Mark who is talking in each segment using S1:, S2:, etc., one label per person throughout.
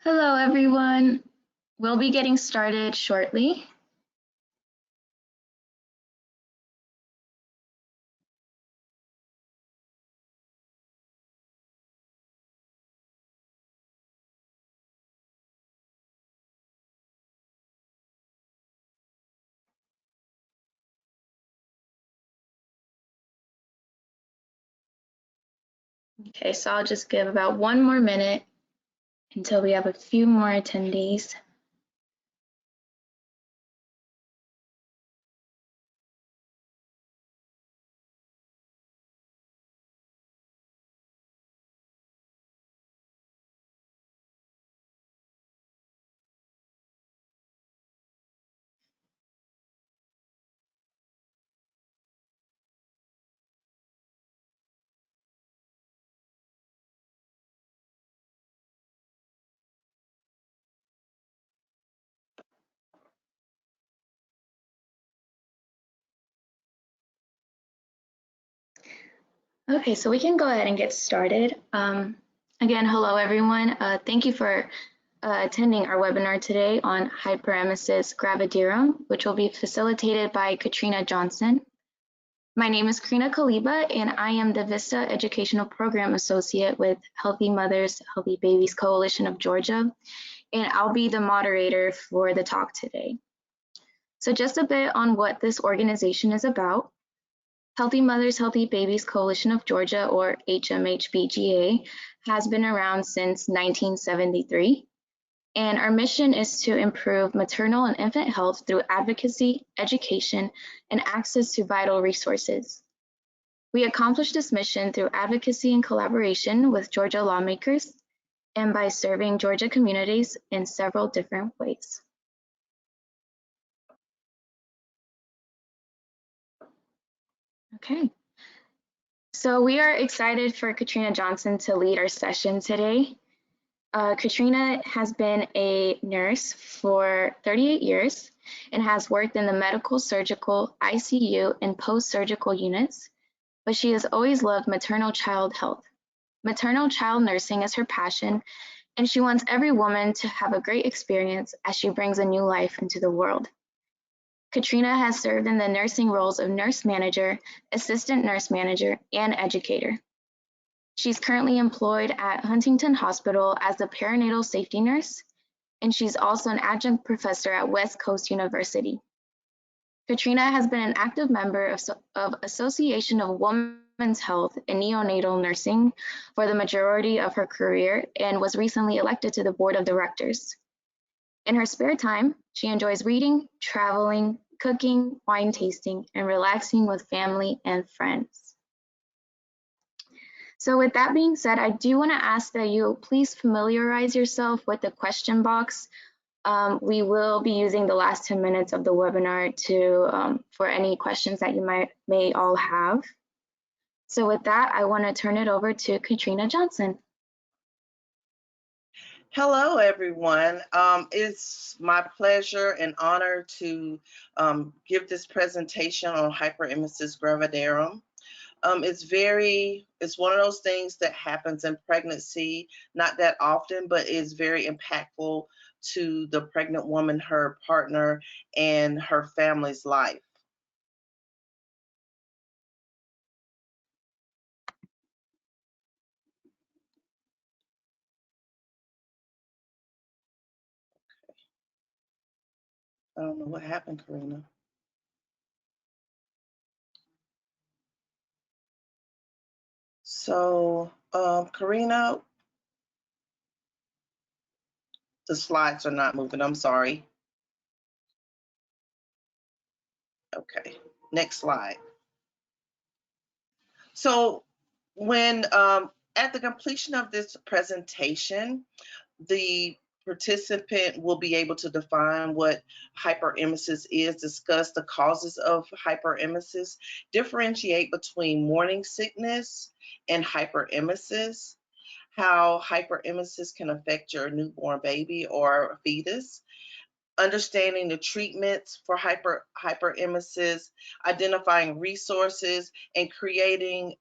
S1: Hello, everyone. We'll be getting started shortly. Okay, so I'll just give about 1 more minute until we have a few more attendees. Okay, so we can go ahead and get started. Again, hello, everyone. Thank you for attending our webinar today on Hyperemesis Gravidarum, which will be facilitated by Katrina Johnson. My name is Karina Kaliba, and I am the VISTA Educational Program Associate with Healthy Mothers, Healthy Babies Coalition of Georgia, and I'll be the moderator for the talk today. So just a bit on what this organization is about. Healthy Mothers, Healthy Babies Coalition of Georgia, or HMHBGA, has been around since 1973. And our mission is to improve maternal and infant health through advocacy, education, and access to vital resources. We accomplish this mission through advocacy and collaboration with Georgia lawmakers and by serving Georgia communities in several different ways. Okay. So we are excited for Katrina Johnson to lead our session today. Katrina has been a nurse for 38 years and has worked in the medical, surgical, ICU, and post-surgical units, but she has always loved maternal child health. Maternal child nursing is her passion, and she wants every woman to have a great experience as she brings a new life into the world. Katrina has served in the nursing roles of nurse manager, assistant nurse manager, and educator. She's currently employed at Huntington Hospital as a perinatal safety nurse, and she's also an adjunct professor at West Coast University. Katrina has been an active member of Association of Women's Health and Neonatal Nursing for the majority of her career and was recently elected to the board of directors. In her spare time, she enjoys reading, traveling, cooking, wine tasting, and relaxing with family and friends. So with that being said, I do want to ask that you please familiarize yourself with the question box. We will be using the last 10 minutes of the webinar for any questions that you may all have. So with that, I want to turn it over to Katrina Johnson.
S2: Hello, everyone. It's my pleasure and honor to give this presentation on Hyperemesis Gravidarum. It's one of those things that happens in pregnancy, not that often, but is very impactful to the pregnant woman, her partner, and her family's life. I don't know what happened, Karina. So, Karina, the slides are not moving. I'm sorry. Okay, next slide. So when at the completion of this presentation, the participant will be able to define what hyperemesis is, discuss the causes of hyperemesis, differentiate between morning sickness and hyperemesis, how hyperemesis can affect your newborn baby or fetus, understanding the treatments for hyperemesis, identifying resources, and creating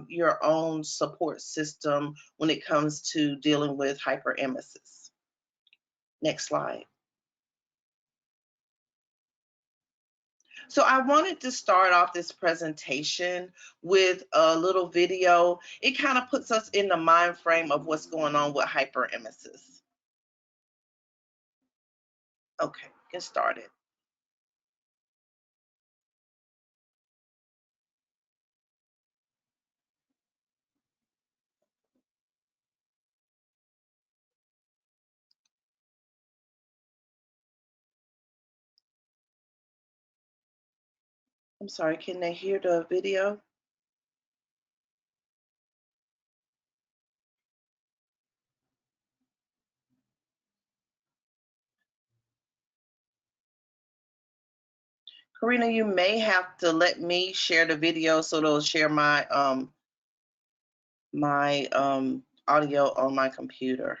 S2: your own support system when it comes to dealing with hyperemesis. Next slide. So I wanted to start off this presentation with a little video. It kind of puts us in the mind frame of what's going on with hyperemesis. Okay, get started. I'm sorry, can they hear the video? Karina, you may have to let me share the video so it'll share my audio on my computer.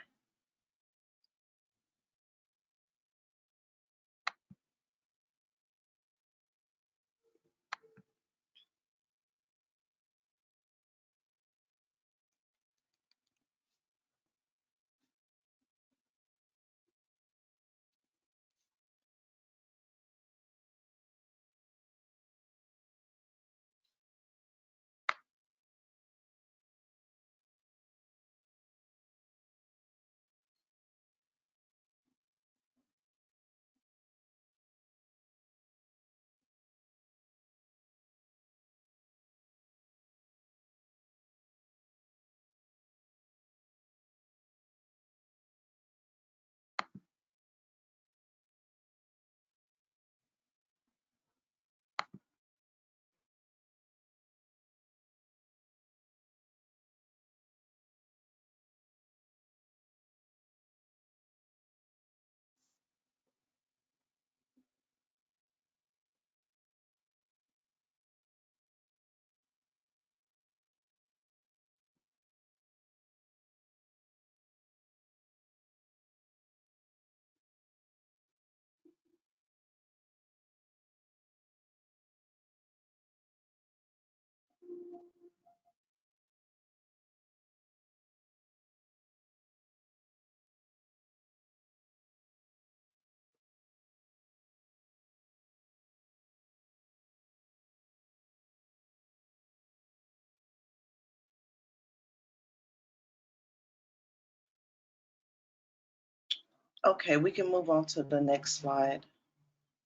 S2: Okay, we can move on to the next slide.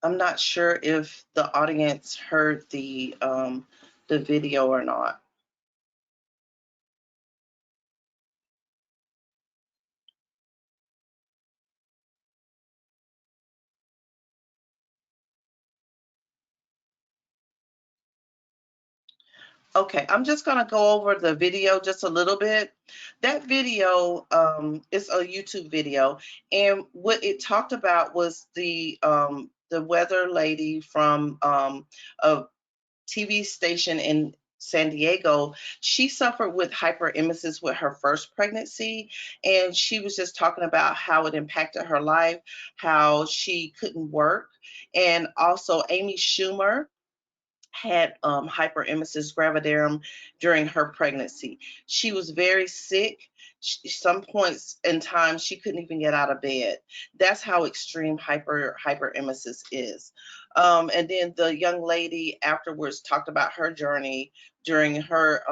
S2: I'm not sure if the audience heard the video or not. Okay, I'm just going to go over the video just a little bit. That video is a YouTube video, and what it talked about was the weather lady from a TV station in San Diego. She suffered with hyperemesis with her first pregnancy, and she was just talking about how it impacted her life, how she couldn't work, and also Amy Schumer had hyperemesis gravidarum during her pregnancy. She was very sick. Some points in time she couldn't even get out of bed. That's how extreme hyperemesis is. And then the young lady afterwards talked about her journey during her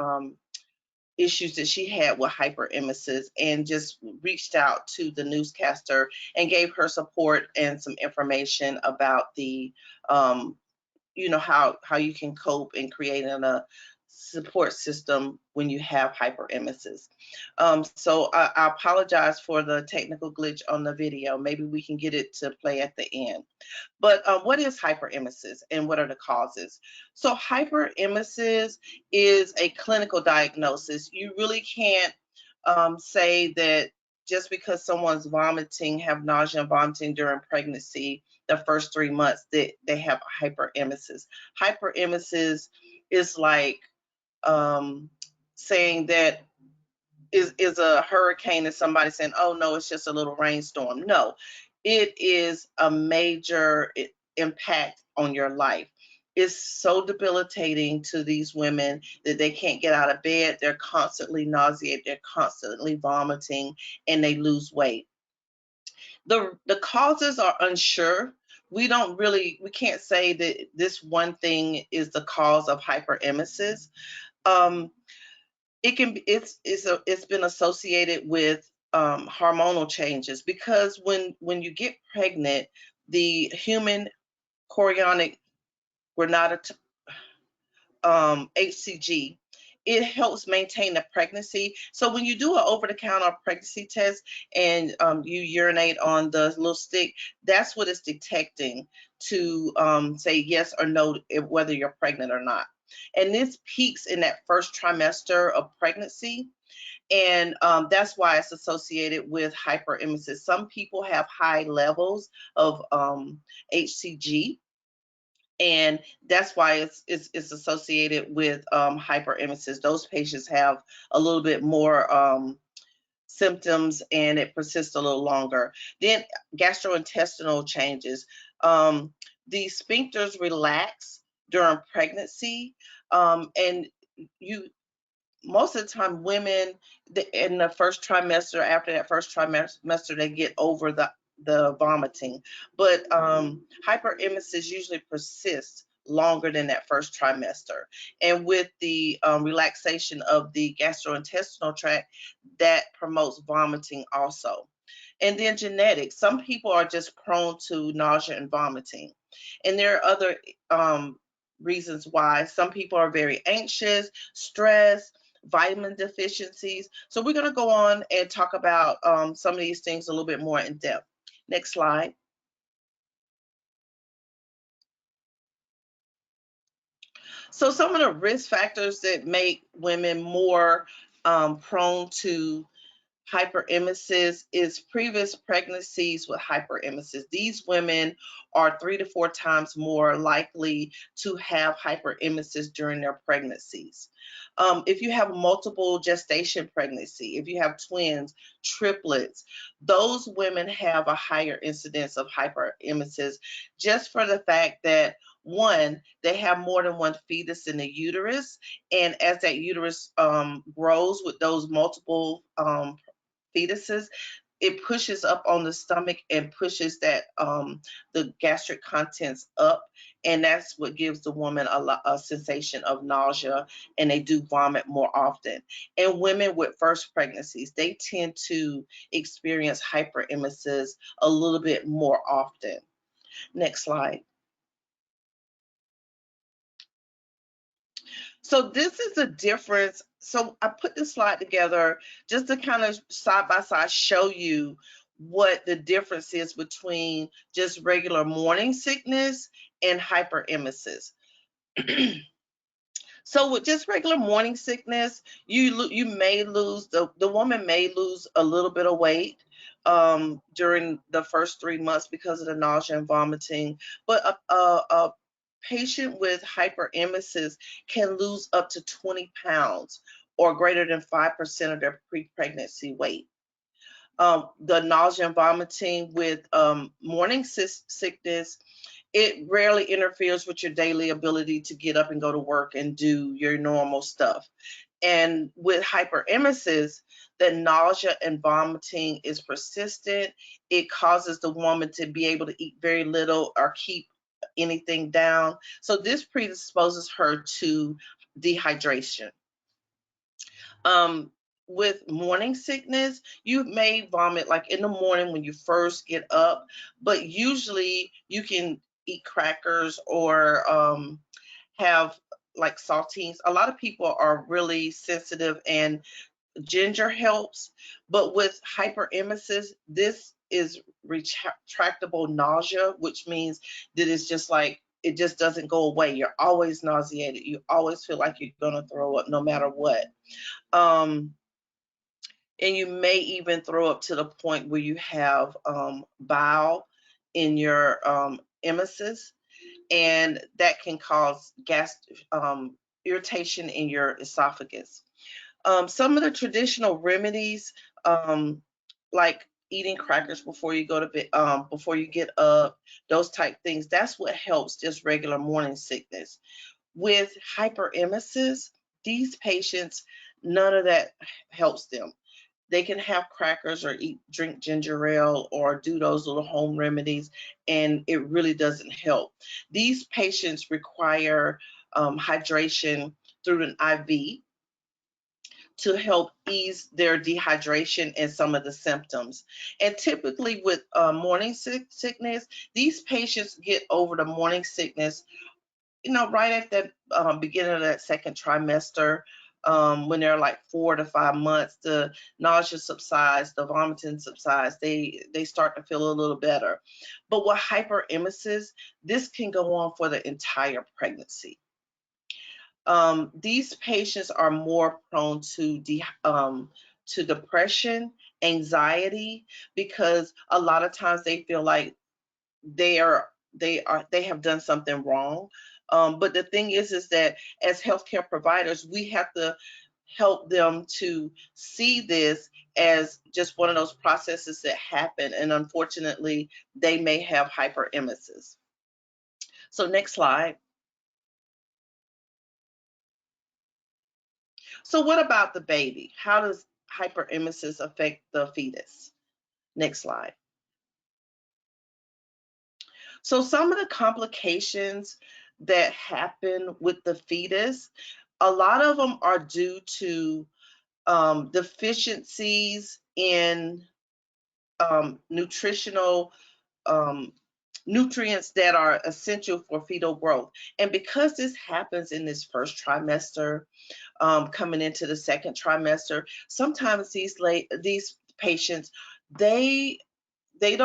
S2: issues that she had with hyperemesis, and just reached out to the newscaster and gave her support and some information about the how you can cope and create a support system when you have hyperemesis. So I apologize for the technical glitch on the video. Maybe we can get it to play at the end. But what is hyperemesis and what are the causes? So hyperemesis is a clinical diagnosis. You really can't say that just because someone's vomiting, have nausea and vomiting during pregnancy, the first 3 months that they have hyperemesis. Hyperemesis is like saying that is a hurricane and somebody saying, oh no, it's just a little rainstorm. No, it is a major impact on your life. It's so debilitating to these women that they can't get out of bed. They're constantly nauseated, they're constantly vomiting, and they lose weight. The causes are unsure. We can't say that this one thing is the cause of hyperemesis. Um, it's been associated with hormonal changes, because when you get pregnant, the human chorionic gonadotropin, HCG, it helps maintain the pregnancy. So when you do an over-the-counter pregnancy test and you urinate on the little stick, that's what it's detecting to say yes or no whether you're pregnant or not. And this peaks in that first trimester of pregnancy. And that's why it's associated with hyperemesis. Some people have high levels of HCG, and that's why it's associated with hyperemesis. Those patients have a little bit more symptoms, and it persists a little longer. Then gastrointestinal changes. The sphincters relax during pregnancy, and you most of the time women in the first trimester, after that first trimester, they get over the vomiting, but hyperemesis usually persists longer than that first trimester. And with the relaxation of the gastrointestinal tract, that promotes vomiting also. And then genetics. Some people are just prone to nausea and vomiting, and there are other reasons why. Some people are very anxious, stressed, vitamin deficiencies. So we're going to go on and talk about some of these things a little bit more in depth. Next slide. So some of the risk factors that make women more prone to hyperemesis is previous pregnancies with hyperemesis. These women are 3 to 4 times more likely to have hyperemesis during their pregnancies. If you have multiple gestation pregnancy, if you have twins, triplets, those women have a higher incidence of hyperemesis, just for the fact that, one, they have more than one fetus in the uterus, and as that uterus grows with those multiple fetuses, it pushes up on the stomach and pushes that the gastric contents up, and that's what gives the woman a sensation of nausea, and they do vomit more often. And women with first pregnancies, they tend to experience hyperemesis a little bit more often. Next slide. So this is the difference. So I put this slide together just to kind of side by side show you what the difference is between just regular morning sickness and hyperemesis. So with just regular morning sickness, you may lose, the woman may lose a little bit of weight during the first 3 months because of the nausea and vomiting, but a patient with hyperemesis can lose up to 20 pounds or greater than 5% of their pre-pregnancy weight. The nausea and vomiting with morning sickness, it rarely interferes with your daily ability to get up and go to work and do your normal stuff. And with hyperemesis, the nausea and vomiting is persistent. It causes the woman to be able to eat very little or keep anything down. So this predisposes her to dehydration. With morning sickness, you may vomit like in the morning when you first get up, but usually you can eat crackers or have like saltines. A lot of people are really sensitive, and ginger helps, but with hyperemesis, this is retractable nausea, which means that it's just like it just doesn't go away. You're always nauseated. You always feel like you're gonna throw up no matter what. And you may even throw up to the point where you have bile in your emesis, and that can cause gas irritation in your esophagus. Some of the traditional remedies, like eating crackers before you go to bed, before you get up, those type things, that's what helps just regular morning sickness. With hyperemesis, these patients, none of that helps them. they can have crackers or drink ginger ale or do those little home remedies, and it really doesn't help. These patients require hydration through an IV to help ease their dehydration and some of the symptoms. And typically with morning sickness, these patients get over the morning sickness, right at the beginning of that second trimester. When they're like 4 to 5 months, the nausea subsides, the vomiting subsides, they start to feel a little better. But with hyperemesis, this can go on for the entire pregnancy. These patients are more prone to depression, anxiety, because a lot of times they feel like they have done something wrong. But the thing is that as healthcare providers, we have to help them to see this as just one of those processes that happen, and unfortunately, they may have hyperemesis. So next slide. So what about the baby? How does hyperemesis affect the fetus? Next slide. So some of the complications that happen with the fetus, a lot of them are due to deficiencies in nutritional nutrients that are essential for fetal growth. And because this happens in this first trimester, coming into the second trimester, sometimes these patients, they they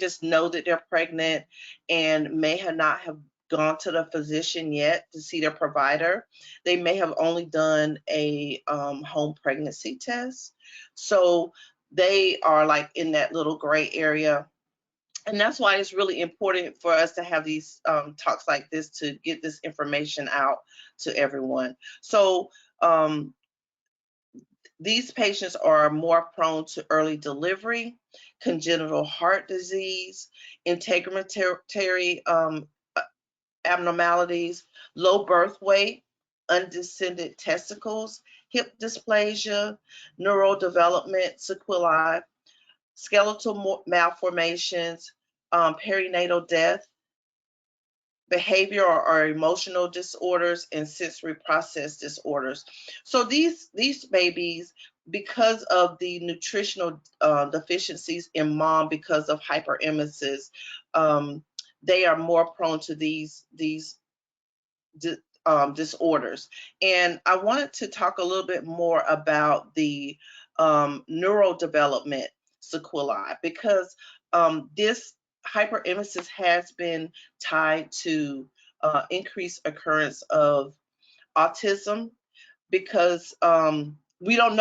S2: just know that they're pregnant and may have not have gone to the physician yet to see their provider. They may have only done a home pregnancy test. So they are like in that little gray area. And that's why it's really important for us to have these talks like this to get this information out to everyone. So these patients are more prone to early delivery, congenital heart disease, integumentary abnormalities, low birth weight, undescended testicles, hip dysplasia, neurodevelopment sequelae, skeletal malformations, perinatal death, behavior or emotional disorders, and sensory process disorders. So these babies, because of the nutritional deficiencies in mom because of hyperemesis, they are more prone to these disorders. And I wanted to talk a little bit more about the neurodevelopment sequelae, because this hyperemesis has been tied to increased occurrence of autism, because we don't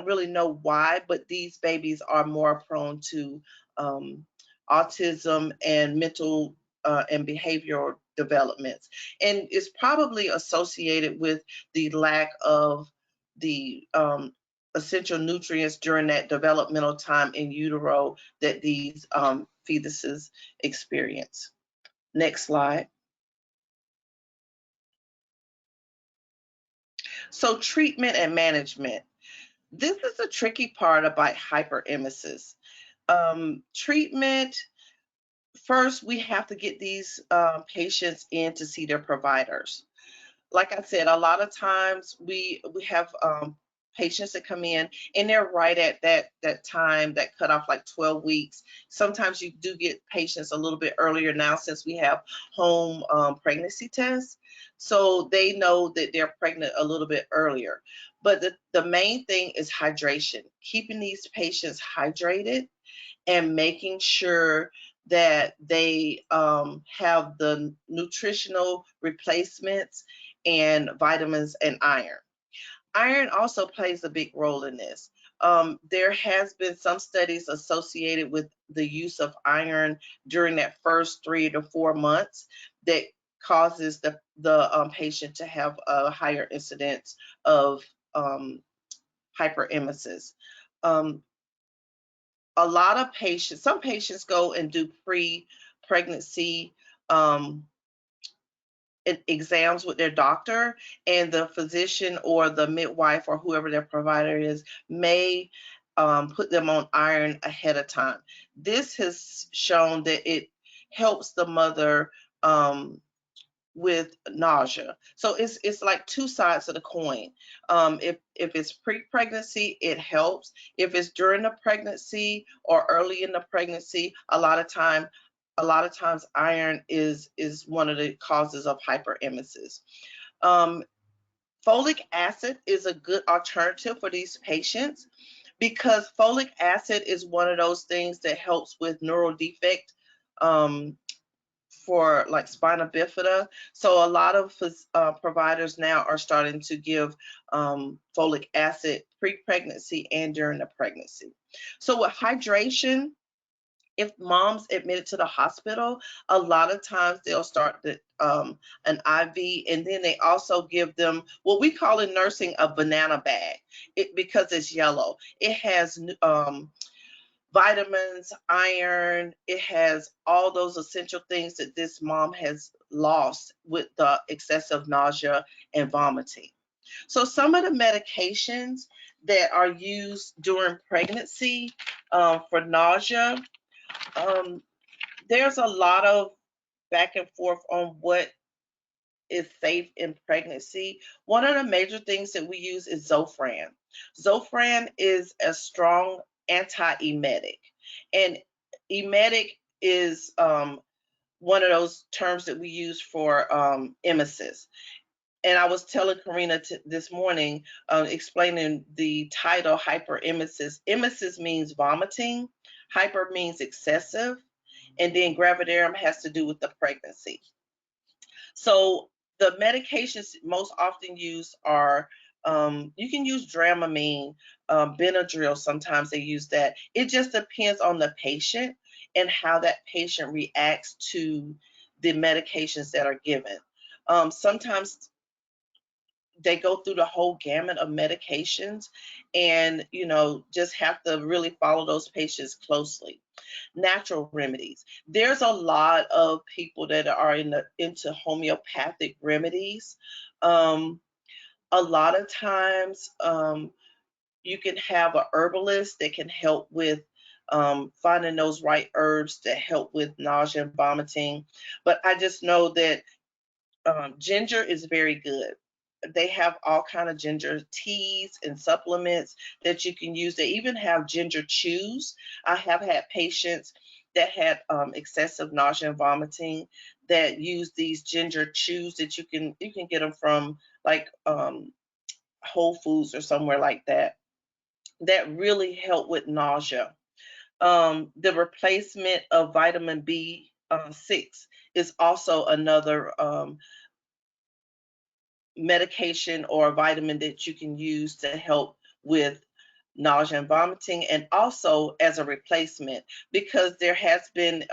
S2: really know why, but these babies are more prone to autism and mental and behavioral developments, and it's probably associated with the lack of the essential nutrients during that developmental time in utero that these fetuses experience. Next slide. So treatment and management. This is a tricky part about hyperemesis. Treatment, first, we have to get these patients in to see their providers. Like I said, a lot of times we have patients that come in and they're right at that time, that cutoff, like 12 weeks. Sometimes you do get patients a little bit earlier now since we have home pregnancy tests. So they know that they're pregnant a little bit earlier. But the main thing is hydration, keeping these patients hydrated and making sure that they have the nutritional replacements and vitamins and iron. Iron also plays a big role in this. There has been some studies associated with the use of iron during that first 3 to 4 months that causes the patient to have a higher incidence of hyperemesis. A lot of patients, some patients go and do pre-pregnancy exams with their doctor, and the physician or the midwife or whoever their provider is may put them on iron ahead of time. This has shown that it helps the mother with nausea. So it's like two sides of the coin. If it's pre-pregnancy, it helps. If it's during the pregnancy or early in the pregnancy, a lot of times iron is one of the causes of hyperemesis. Um, Folic acid is a good alternative for these patients because folic acid is one of those things that helps with neural defect um, for like spina bifida. So a lot of providers now are starting to give folic acid pre-pregnancy and during the pregnancy. So with hydration, if mom's admitted to the hospital, a lot of times they'll start an IV, and then they also give them what we call in nursing a banana bag, because it's yellow. It has vitamins, iron. It has all those essential things that this mom has lost with the excessive nausea and vomiting. So some of the medications that are used during pregnancy for nausea, there's a lot of back and forth on what is safe in pregnancy. One of the major things that we use is Zofran. Zofran is a strong anti-emetic, and emetic is one of those terms that we use for emesis. And I was telling Karina this morning, explaining the title hyperemesis. Emesis means vomiting, hyper means excessive, and then gravidarum has to do with the pregnancy. So the medications most often used are you can use Dramamine, Benadryl. Sometimes they use that. It just depends on the patient and how that patient reacts to the medications that are given. Sometimes they go through the whole gamut of medications, and just have to really follow those patients closely. Natural remedies. There's a lot of people that are into homeopathic remedies. A lot of times you can have a herbalist that can help with finding those right herbs that help with nausea and vomiting. But I just know that ginger is very good. They have all kind of ginger teas and supplements that you can use. They even have ginger chews. I have had patients that had excessive nausea and vomiting that use these ginger chews that you can get them from like Whole Foods or somewhere like that. That really help with nausea. The replacement of vitamin B6 is also another medication or vitamin that you can use to help with nausea and vomiting, and also as a replacement, because there has been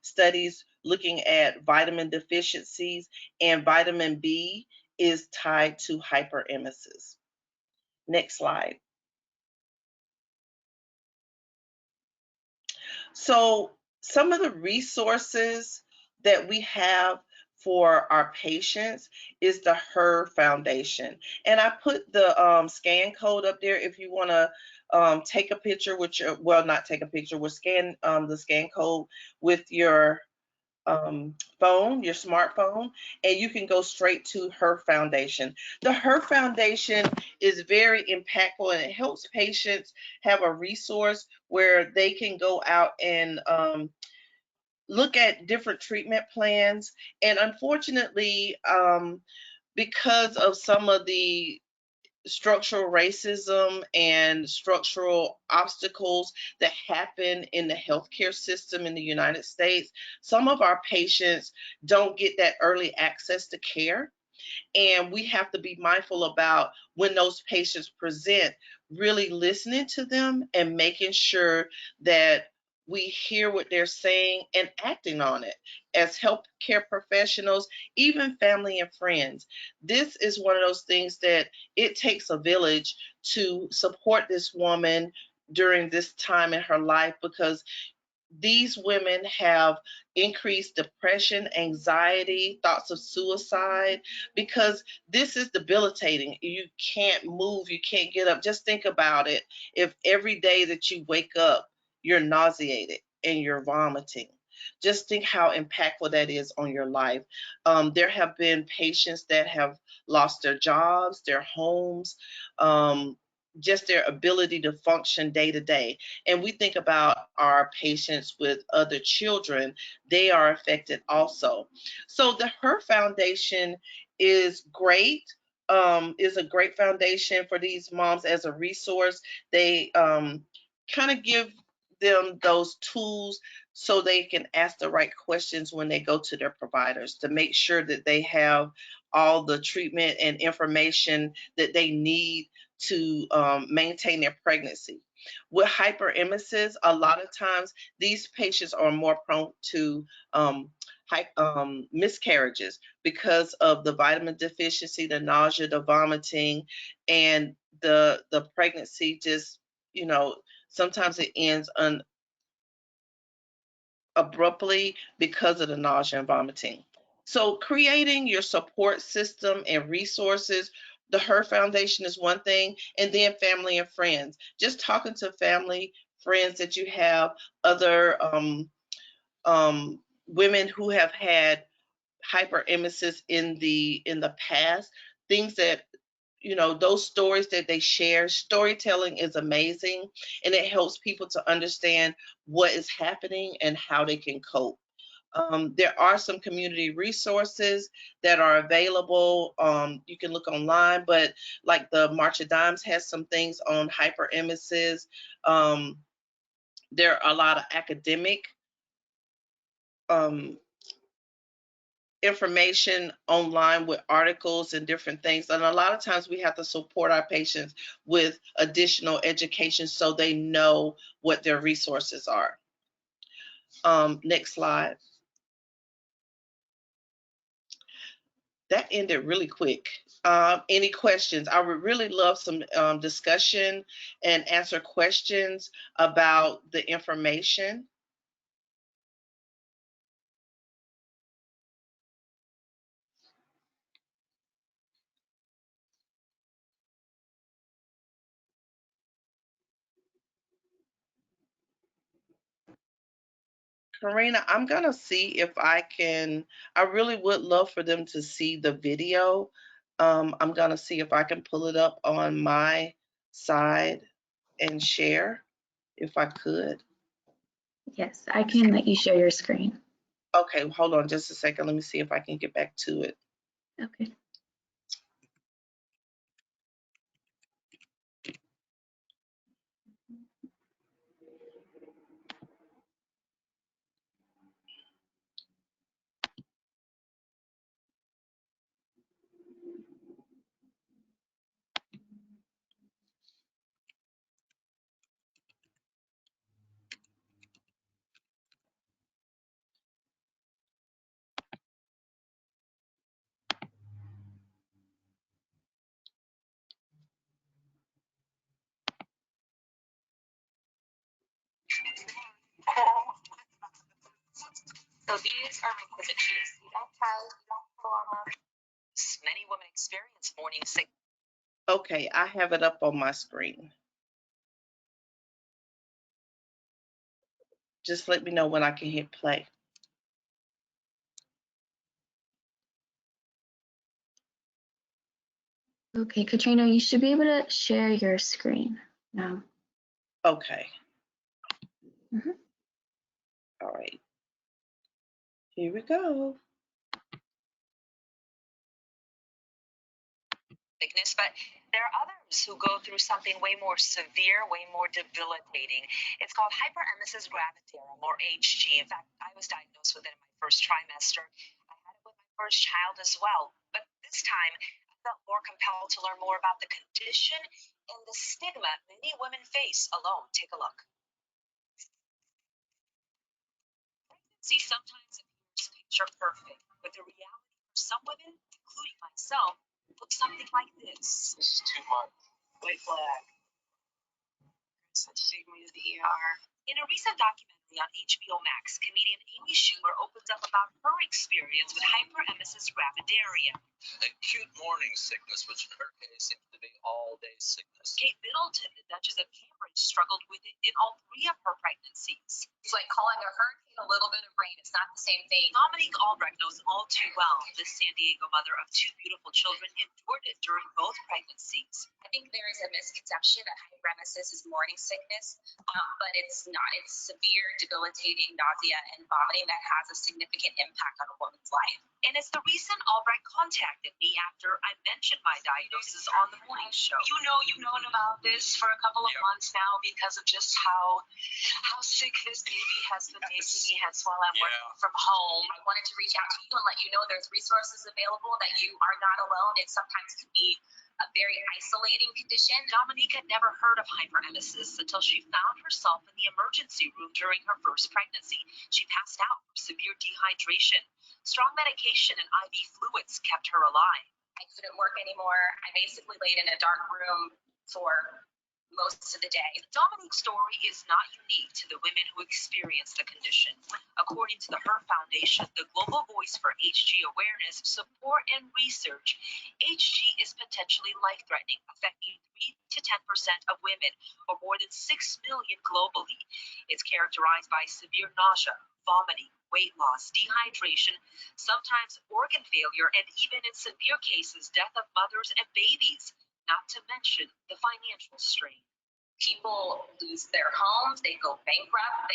S2: studies looking at vitamin deficiencies, and vitamin B is tied to hyperemesis. Next slide. So some of the resources that we have for our patients is the HER Foundation. And I put the scan code up there if you want to take a picture with your, well, not take a picture, we'll scan the scan code with your phone, your smartphone, and you can go straight to HER Foundation. The HER Foundation is very impactful, and it helps patients have a resource where they can go out and look at different treatment plans. And unfortunately, because of some of the structural racism and structural obstacles that happen in the healthcare system in the United States, some of our patients don't get that early access to care. And we have to be mindful about when those patients present, really listening to them and making sure that we hear what they're saying and acting on it as healthcare professionals, even family and friends. This is one of those things that it takes a village to support this woman during this time in her life, because these women have increased depression, anxiety, thoughts of suicide, because this is debilitating. You can't move, you can't get up. Just think about it. If every day that you wake up, you're nauseated and you're vomiting, just think how impactful that is on your life. There have been patients that have lost their jobs, their homes, just their ability to function day to day. And we think about our patients with other children, they are affected also. So the Her Foundation is great. Is a great foundation for these moms as a resource. They kind of give them those tools so they can ask the right questions when they go to their providers to make sure that they have all the treatment and information that they need to maintain their pregnancy. With hyperemesis, a lot of times these patients are more prone to miscarriages because of the vitamin deficiency, the nausea, the vomiting, and the pregnancy just, sometimes it ends abruptly because of the nausea and vomiting. So creating your support system and resources, the Her Foundation is one thing, and then family and friends. Just talking to family, friends that you have, other women who have had hyperemesis in the past, things that, those stories that they share. Storytelling is amazing, and it helps people to understand what is happening and how they can cope. There are some community resources that are available. You can look online, but like the March of Dimes has some things on hyperemesis. There are a lot of academic um, information online with articles and different things. And a lot of times we have to support our patients with additional education so they know what their resources are. Next slide. That ended really quick. Any questions? I would really love some discussion and answer questions about the information. Karina, I'm gonna see if I really would love for them to see the video. I'm gonna see if I can pull it up on my side and share, if I could.
S1: Yes, I can let you share your screen.
S2: Okay, hold on just a second. Let me see if I can get back to it.
S1: Okay.
S3: So these are requisite shoes. You don't tell, you don't pull them up. Many women experience morning sickness.
S2: Okay, I have it up on my screen. Just let me know when I can hit play.
S1: Okay, Katrina, you should be able to share your screen now.
S2: Okay.
S1: Mhm.
S2: All right. Here we go.
S3: Sickness, but there are others who go through something way more severe, way more debilitating. It's called hyperemesis gravidarum, or HG. In fact, I was diagnosed with it in my first trimester. I had it with my first child as well. But this time, I felt more compelled to learn more about the condition and the stigma many women face alone. Take a look. Pregnancy sometimes appears picture perfect, but the reality for some women, including myself, looks something like this. This is too much. White flag. So to take me to the ER. In a recent documentary, On HBO Max, comedian Amy Schumer opens up about her experience with hyperemesis gravidarum.
S4: Acute morning sickness, which in her case seems to be all-day sickness.
S3: Kate Middleton, the Duchess of Cambridge, struggled with it in all 3 of her pregnancies.
S5: It's like calling a hurricane a little bit of rain. It's not the same thing.
S3: Dominique Albrecht knows all too well. This San Diego mother of 2 beautiful children endured it during both pregnancies.
S5: I think there is a misconception that hyperemesis is morning sickness, but it's not. It's severe, debilitating nausea and vomiting that has a significant impact on a woman's life.
S3: And it's the reason Albrecht contacted me after I mentioned my diagnosis on the morning show.
S6: You've known about this for a couple of months now because of just how sick this baby has been making me, hence while I'm working from home.
S5: I wanted to reach out to you and let you know there's resources available, that you are not alone. It sometimes can be a very isolating condition.
S3: Dominique had never heard of hyperemesis until she found herself in the emergency room during her first pregnancy. She passed out from severe dehydration. Strong medication and IV fluids kept her alive.
S5: I couldn't work anymore. I basically laid in a dark room for most of the day.
S3: Dominique's story is not unique to the women who experience the condition. According to the Her Foundation, the global voice for HG awareness, support, and research, HG is potentially life-threatening, affecting 3 to 10% of women, or more than 6 million globally. It's characterized by severe nausea, vomiting, weight loss, dehydration, sometimes organ failure, and even in severe cases, death of mothers and babies, not to mention the financial strain.
S5: People lose their homes, they go bankrupt,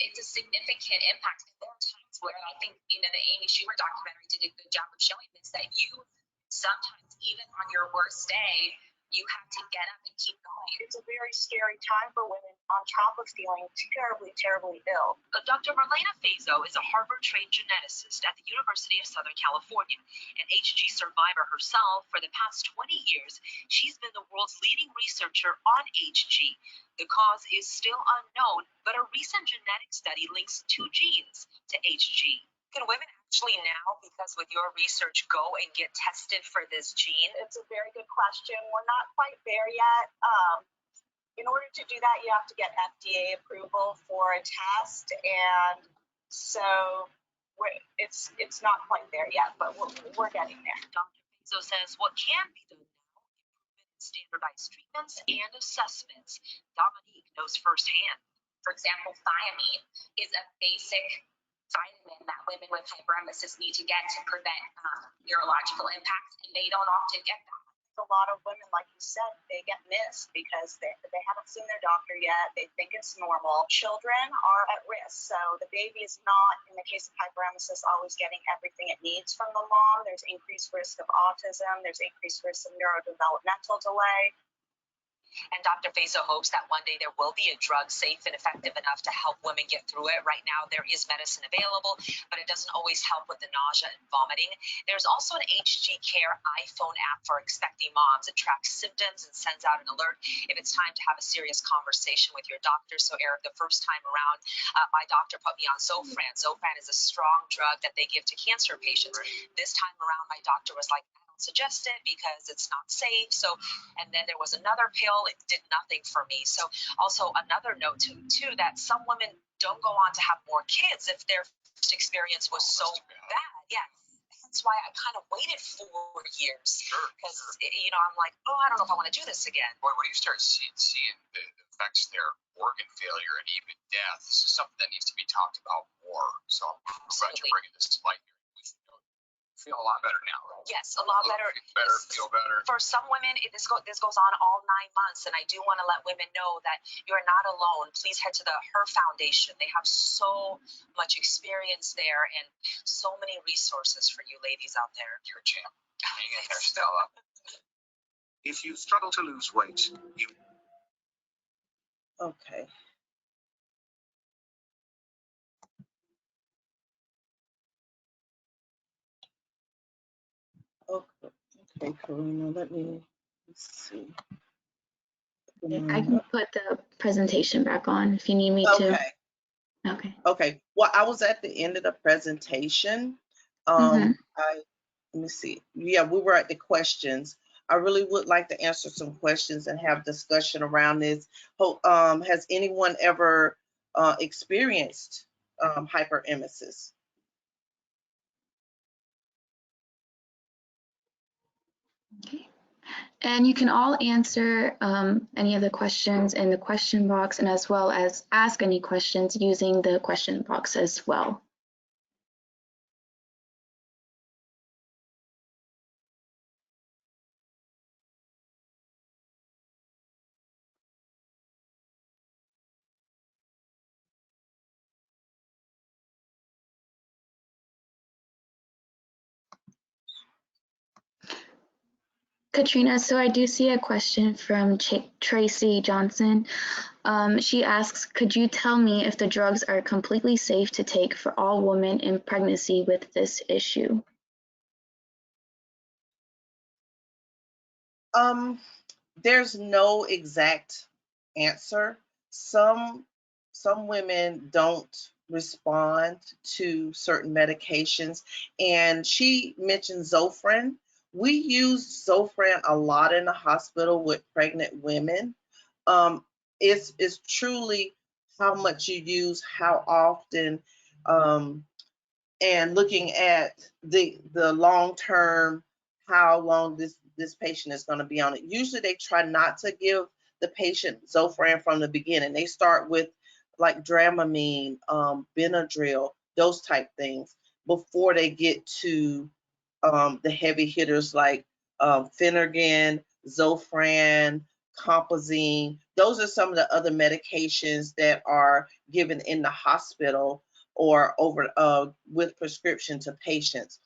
S5: it's a significant impact. And there are times where I think, the Amy Schumer documentary did a good job of showing this, that you sometimes, even on your worst day, you have to get up and keep going.
S6: It's a very scary time for women on top of feeling terribly, terribly ill.
S3: Dr. Marlena Fazo is a Harvard-trained geneticist at the University of Southern California. An HG survivor herself, for the past 20 years, she's been the world's leading researcher on HG. The cause is still unknown, but a recent genetic study links 2 genes to HG.
S6: Can women actually now, because with your research, go and get tested for this gene? It's a very good question. We're not quite there yet. In order to do that, you have to get FDA approval for a test, and so it's not quite there yet, but we're getting there.
S3: Dr. Fazo says what can be done now, improvement in standardized treatments and assessments. Dominique knows firsthand.
S5: For example, thiamine is a basic vitamin that women with hyperemesis need to get to prevent neurological impacts, and they don't often get that.
S6: A lot of women, like you said, they get missed because they haven't seen their doctor yet. They think it's normal. Children are at risk. So the baby is not, in the case of hyperemesis, always getting everything it needs from the mom. There's increased risk of autism. There's increased risk of neurodevelopmental delay.
S3: And Dr. Fazo hopes that one day there will be a drug safe and effective enough to help women get through it. Right now, there is medicine available, but it doesn't always help with the nausea and vomiting. There's also an HG Care iPhone app for expecting moms. It tracks symptoms and sends out an alert if it's time to have a serious conversation with your doctor. So, Eric, the first time around, my doctor put me on Zofran. Zofran is a strong drug that they give to cancer patients. This time around, my doctor was like, suggest it because it's not safe. So, and then there was another pill. It did nothing for me. So also another note too, that some women don't go on to have more kids if their first experience was so bad. Yeah. That's why I kind of waited 4 years. Because, I'm like, I don't know if I want to do this again.
S4: Boy, when you start seeing the effects there, organ failure and even death, this is something that needs to be talked about more. So I'm glad you're bringing this to light here. Feel a lot better now, right?
S3: Yes, a lot better.
S4: Feel better.
S3: For some women, this goes on all 9 months, and I do want to let women know that you're not alone. Please head to the Her Foundation. They have so much experience there and so many resources for you ladies out there.
S4: You're a champ. Hang in there, Stella.
S7: If you struggle to lose weight, you...
S2: Okay. Okay, Karina, let's see.
S1: I can put the presentation back on if you need me to. Okay.
S2: Okay. Well, I was at the end of the presentation. Let me see. Yeah, we were at the questions. I really would like to answer some questions and have discussion around this. Has anyone ever experienced hyperemesis.
S1: Okay. And you can all answer any of the questions in the question box, and as well as ask any questions using the question box as well. Katrina, so I do see a question from Tracy Johnson. She asks, could you tell me if the drugs are completely safe to take for all women in pregnancy with this issue?
S2: There's no exact answer. Some women don't respond to certain medications, and she mentioned Zofran. We use Zofran a lot in the hospital with pregnant women. It's truly how much you use, how often, and looking at the long term, how long this patient is going to be on it. Usually they try not to give the patient Zofran from the beginning. They start with like Dramamine, Benadryl, those type things before they get to the heavy hitters like Phenergan, Zofran, Compazine. Those are some of the other medications that are given in the hospital or over with prescription to patients.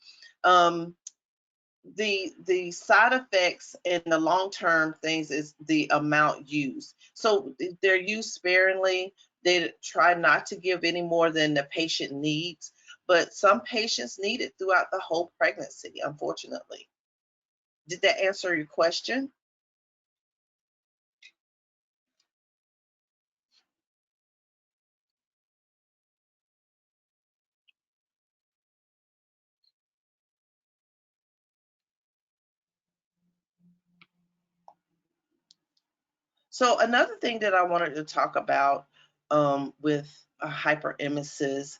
S2: The side effects and the long-term things is the amount used. So they're used sparingly. They try not to give any more than the patient needs, but some patients need it throughout the whole pregnancy, unfortunately. Did that answer your question? So another thing that I wanted to talk about with hyperemesis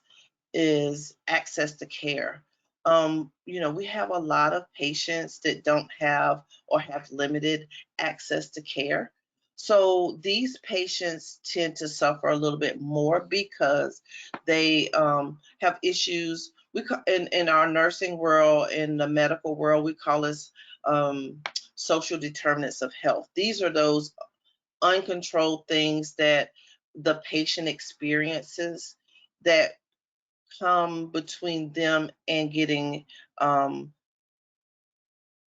S2: is access to care. We have a lot of patients that don't have or have limited access to care. So these patients tend to suffer a little bit more because they have issues. In our nursing world, in the medical world, we call this social determinants of health. These are those uncontrolled things that the patient experiences that come between them and getting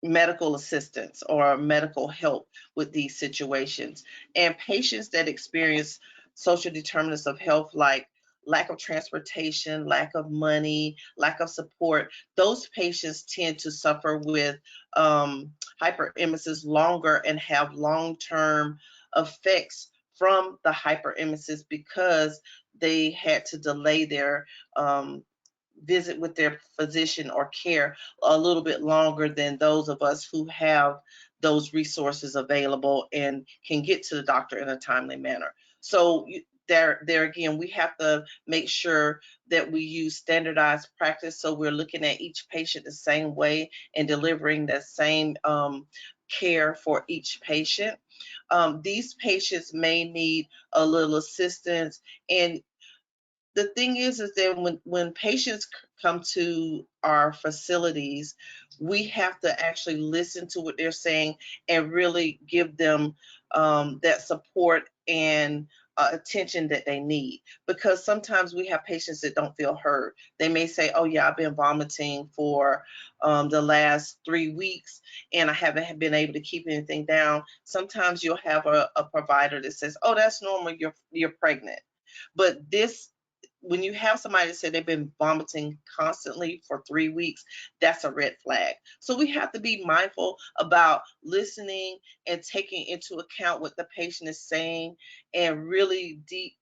S2: medical assistance or medical help with these situations. And patients that experience social determinants of health, like lack of transportation, lack of money, lack of support, those patients tend to suffer with hyperemesis longer and have long-term effects from the hyperemesis because they had to delay their visit with their physician or care a little bit longer than those of us who have those resources available and can get to the doctor in a timely manner. So there again, we have to make sure that we use standardized practice. So we're looking at each patient the same way and delivering the same care for each patient. These patients may need a little assistance, and the thing is that when patients come to our facilities, we have to actually listen to what they're saying and really give them that support and attention that they need. Because sometimes we have patients that don't feel heard. They may say, oh yeah, I've been vomiting for the last 3 weeks and I haven't been able to keep anything down. Sometimes you'll have a provider that says, oh, that's normal, you're pregnant. But when you have somebody that said they've been vomiting constantly for 3 weeks, that's a red flag. So we have to be mindful about listening and taking into account what the patient is saying and really deep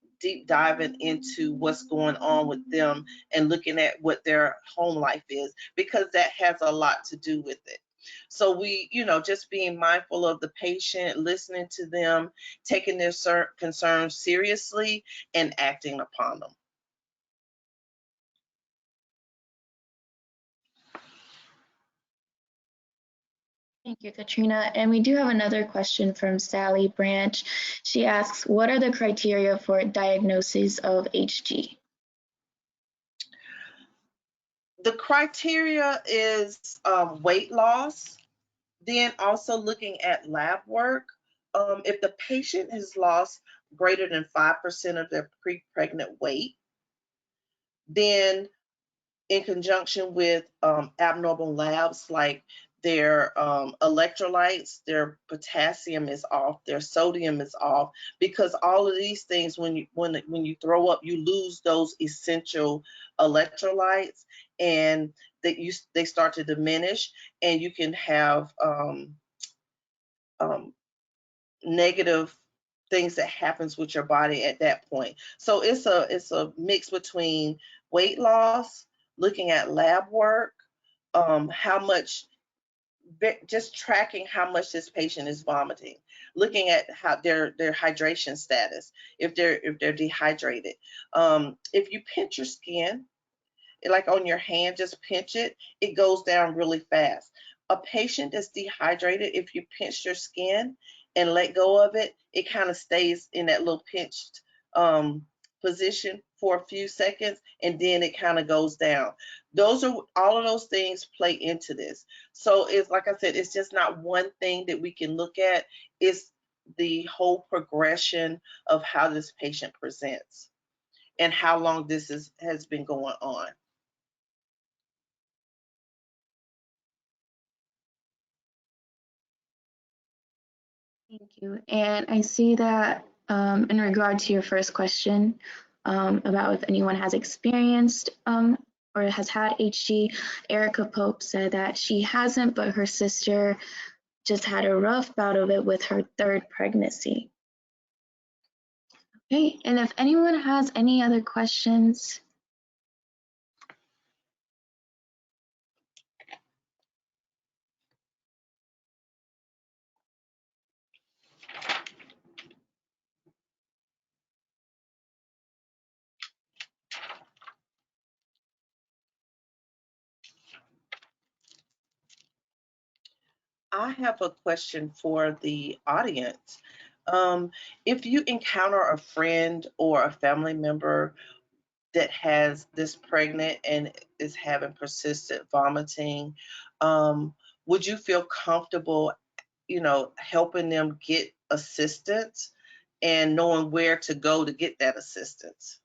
S2: diving into what's going on with them and looking at what their home life is, because that has a lot to do with it. So we, just being mindful of the patient, listening to them, taking their concerns seriously, and acting upon them.
S1: Thank you, Katrina. And we do have another question from Sally Branch. She asks, what are the criteria for diagnosis of HG?
S2: The criteria is weight loss, then also looking at lab work. If the patient has lost greater than 5% of their pre-pregnant weight, then in conjunction with abnormal labs like their electrolytes, their potassium is off, their sodium is off, because all of these things, when you throw up, you lose those essential electrolytes, and they start to diminish, and you can have negative things that happens with your body at that point. So it's a mix between weight loss, looking at lab work, how much, just tracking how much this patient is vomiting, looking at how their hydration status, if they're dehydrated. If you pinch your skin, like on your hand, just pinch it, it goes down really fast. A patient that's dehydrated, if you pinch their skin and let go of it, it kind of stays in that little pinched position for a few seconds, and then it kind of goes down. All of those things play into this. So it's like I said, it's just not one thing that we can look at. It's the whole progression of how this patient presents and how long this has been going on.
S1: Thank you. And I see that in regard to your first question about if anyone has experienced or has had HG, Erica Pope said that she hasn't, but her sister just had a rough bout of it with her third pregnancy. Okay, and if anyone has any other questions.
S2: I have a question for the audience. If you encounter a friend or a family member that has this pregnant and is having persistent vomiting, would you feel comfortable, helping them get assistance and knowing where to go to get that assistance?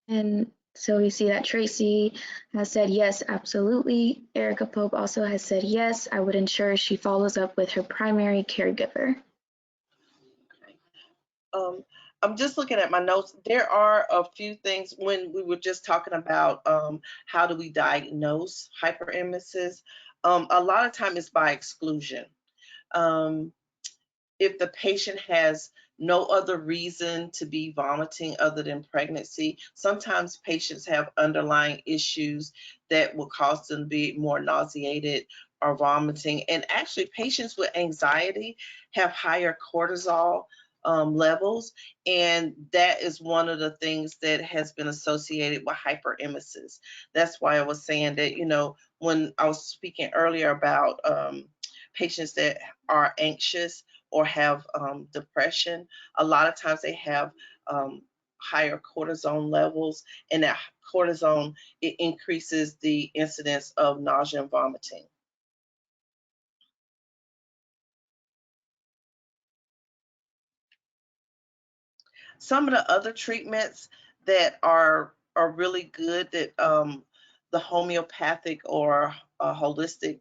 S1: And so we see that Tracy has said yes, absolutely. Erica Pope also has said yes, I would ensure she follows up with her primary caregiver.
S2: I'm just looking at my notes. There are a few things when we were just talking about how do we diagnose hyperemesis. A lot of time it's by exclusion. If the patient has no other reason to be vomiting other than pregnancy, sometimes patients have underlying issues that will cause them to be more nauseated or vomiting. And actually, patients with anxiety have higher cortisol levels, and that is one of the things that has been associated with hyperemesis. That's why I was saying that, when I was speaking earlier about patients that are anxious or have depression, a lot of times they have higher cortisone levels, and that cortisone, it increases the incidence of nausea and vomiting. Some of the other treatments that are really good that the homeopathic or holistic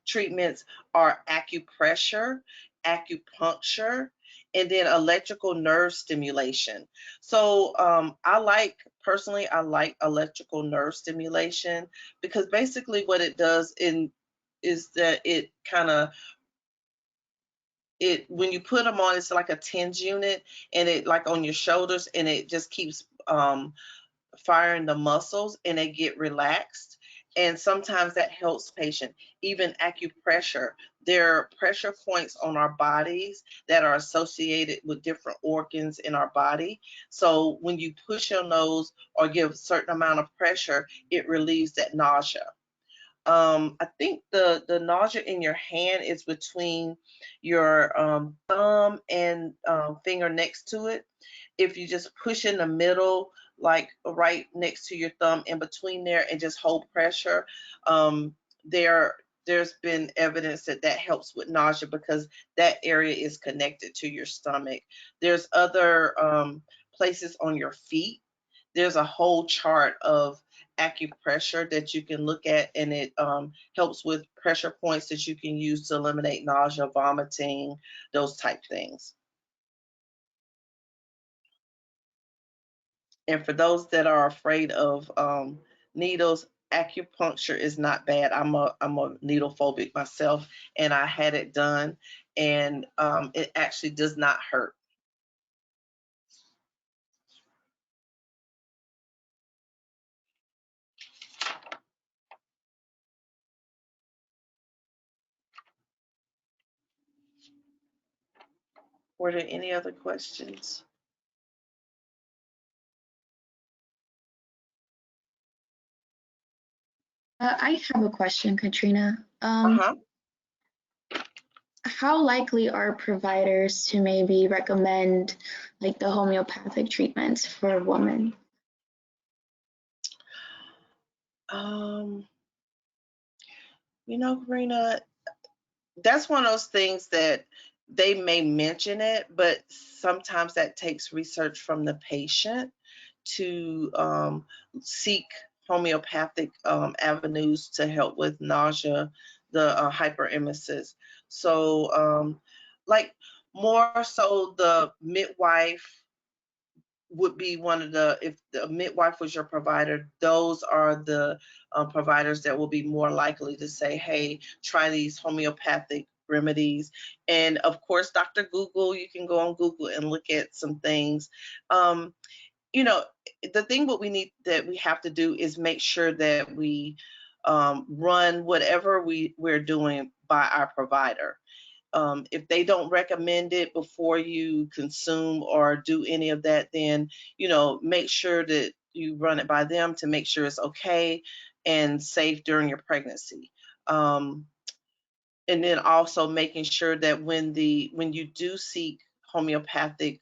S2: treatments are acupressure, acupuncture, and then electrical nerve stimulation. So personally, I like electrical nerve stimulation because basically what it does is that it kind of when you put them on, it's like a TENS unit, and it like on your shoulders, and it just keeps firing the muscles, and they get relaxed. And sometimes that helps patient. Even acupressure, there are pressure points on our bodies that are associated with different organs in our body. So when you push on those or give a certain amount of pressure, it relieves that nausea. I think the nausea in your hand is between your thumb and finger next to it. If you just push in the middle, like right next to your thumb, in between there, and just hold pressure, um, there's been evidence that that helps with nausea because that area is connected to your stomach. There's other places on your feet. There's a whole chart of acupressure that you can look at, and it helps with pressure points that you can use to eliminate nausea, vomiting, those type things. And for those that are afraid of needles, acupuncture is not bad. I'm a needle phobic myself, and I had it done, and it actually does not hurt. Were there any other questions?
S1: I have a question, Katrina.
S2: Uh-huh.
S1: How likely are providers to maybe recommend like the homeopathic treatments for women?
S2: Karina, that's one of those things that they may mention it, but sometimes that takes research from the patient to seek homeopathic avenues to help with nausea, the hyperemesis. So, like more so the midwife would be one of the, if the midwife was your provider, those are the providers that will be more likely to say, hey, try these homeopathic remedies. And of course, Dr. Google, you can go on Google and look at some things. The thing what we have to do is make sure that we run whatever we're doing by our provider. If they don't recommend it before you consume or do any of that, then, make sure that you run it by them to make sure it's okay and safe during your pregnancy. And then also making sure that when you do seek homeopathic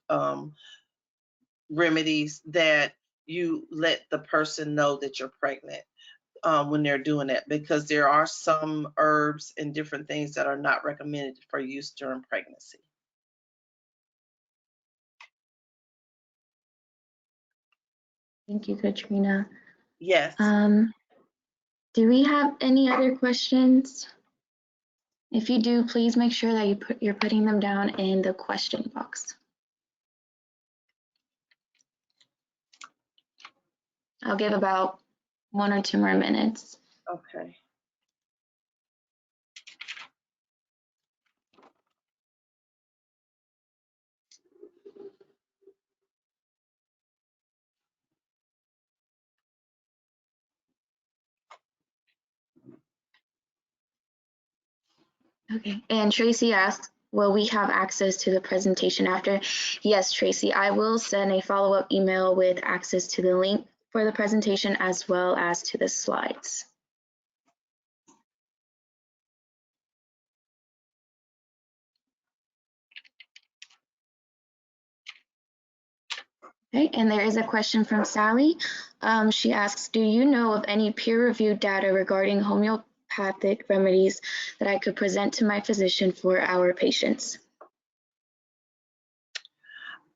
S2: remedies, that you let the person know that you're pregnant when they're doing it, because there are some herbs and different things that are not recommended for use during pregnancy.
S1: Thank you, Katrina.
S2: Yes.
S1: Do we have any other questions? If you do, please make sure that you're putting them down in the question box. I'll give about 1 or 2 more minutes.
S2: Okay.
S1: Okay, and Tracy asks, will we have access to the presentation after? Yes, Tracy, I will send a follow-up email with access to the link for the presentation as well as to the slides. Okay, and there is a question from Sally. She asks, do you know of any peer-reviewed data regarding homeopathic remedies that I could present to my physician for our patients?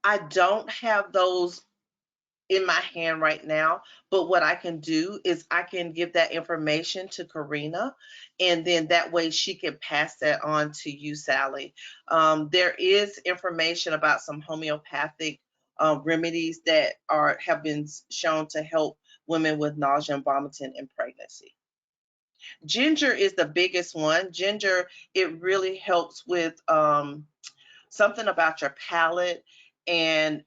S2: I don't have those in my hand right now, but what I can do is I can give that information to Karina, and then that way she can pass that on to you, Sally. There is information about some homeopathic remedies that have been shown to help women with nausea and vomiting in pregnancy. Ginger is the biggest one. Ginger, it really helps with something about your palate, and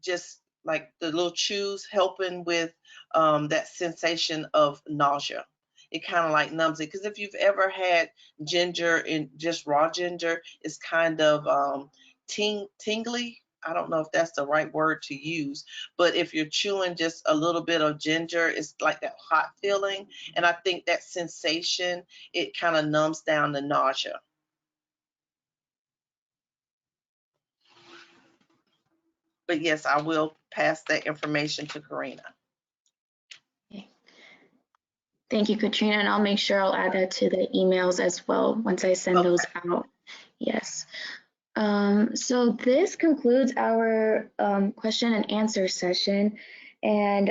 S2: just like the little chews, helping with that sensation of nausea. It kind of like numbs it, because if you've ever had ginger, in just raw ginger, it's kind of tingly. I don't know if that's the right word to use, but if you're chewing just a little bit of ginger, it's like that hot feeling, and I think that sensation, it kind of numbs down the nausea. But yes, I will pass that information to Karina.
S1: Okay. Thank you, Katrina, and I'll make sure I'll add that to the emails as well once I send those out. Yes. So this concludes our question and answer session. And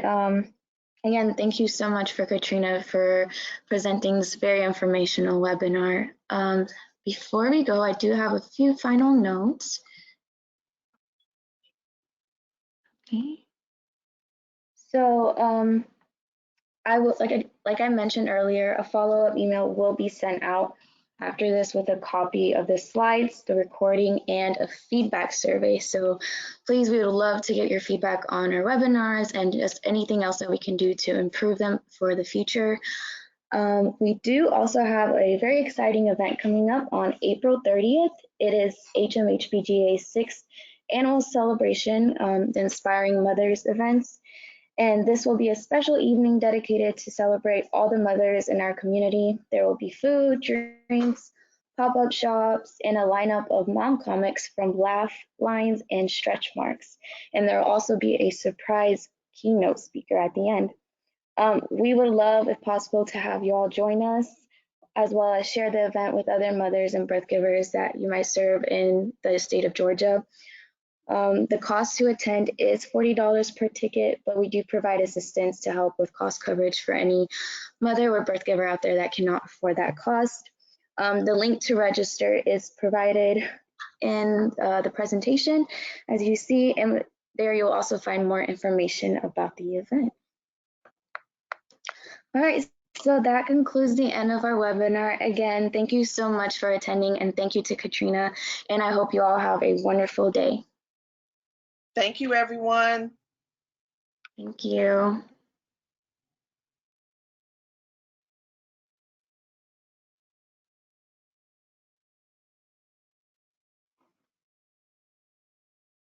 S1: again, thank you so much for Katrina for presenting this very informational webinar. Before we go, I do have a few final notes. Okay. So I will, like I mentioned earlier, a follow-up email will be sent out after this with a copy of the slides, the recording, and a feedback survey. So please, we would love to get your feedback on our webinars and just anything else that we can do to improve them for the future. We do also have a very exciting event coming up on April 30th. It is HMHPGA's 6th annual celebration, the Inspiring Mothers events. And this will be a special evening dedicated to celebrate all the mothers in our community. There will be food, drinks, pop-up shops, and a lineup of mom comics from Laugh Lines and Stretch Marks. And there will also be a surprise keynote speaker at the end. We would love, if possible, to have you all join us, as well as share the event with other mothers and birth givers that you might serve in the state of Georgia. The cost to attend is $40 per ticket, but we do provide assistance to help with cost coverage for any mother or birth giver out there that cannot afford that cost. The link to register is provided in the presentation, as you see, and there you'll also find more information about the event. All right, so that concludes the end of our webinar. Again, thank you so much for attending, and thank you to Katrina, and I hope you all have a wonderful day.
S2: Thank you, everyone.
S1: Thank you.